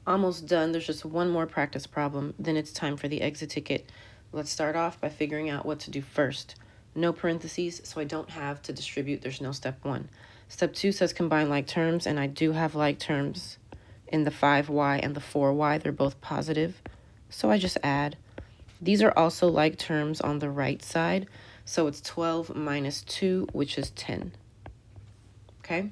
Almost done. There's just one more practice problem. Then it's time for the exit ticket. Let's start off by figuring out what to do first. No parentheses, so I don't have to distribute. There's no step 1. Step 2 says combine like terms, and I do have like terms in the 5y and the 4y. They're both positive, so I just add. These are also like terms on the right side, so it's 12 minus 2, which is 10. Okay?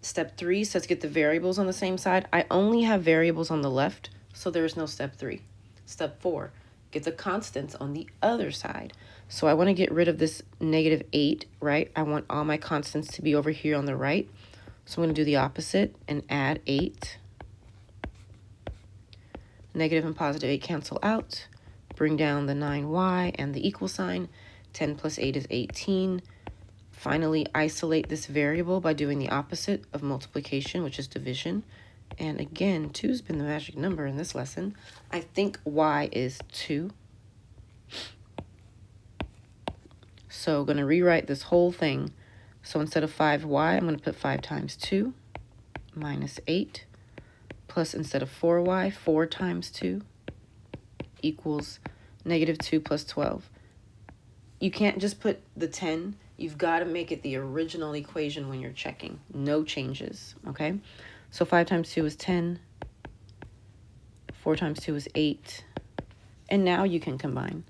Step 3 says get the variables on the same side. I only have variables on the left, so there is no step 3. Step 4, get the constants on the other side. So I want to get rid of this negative 8, right? I want all my constants to be over here on the right. So I'm going to do the opposite and add 8. Negative and positive 8 cancel out. Bring down the 9y and the equal sign. 10 plus 8 is 18. Finally, isolate this variable by doing the opposite of multiplication, which is division. And again, 2 has been the magic number in this lesson. I think y is 2. So I'm going to rewrite this whole thing. So instead of 5y, I'm going to put 5 times 2 minus 8 plus instead of 4y, 4 times 2 equals negative 2 plus 12. You can't just put the 10. You've got to make it the original equation when you're checking. No changes, okay? So 5 times 2 is 10. 4 times 2 is 8. And now you can combine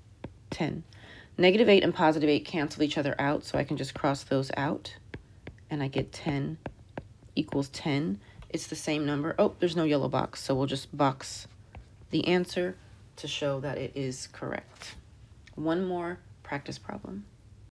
10. Negative 8 and positive 8 cancel each other out, so I can just cross those out. And I get 10 equals 10. It's the same number. Oh, there's no yellow box, so we'll just box the answer to show that it is correct. One more practice problem.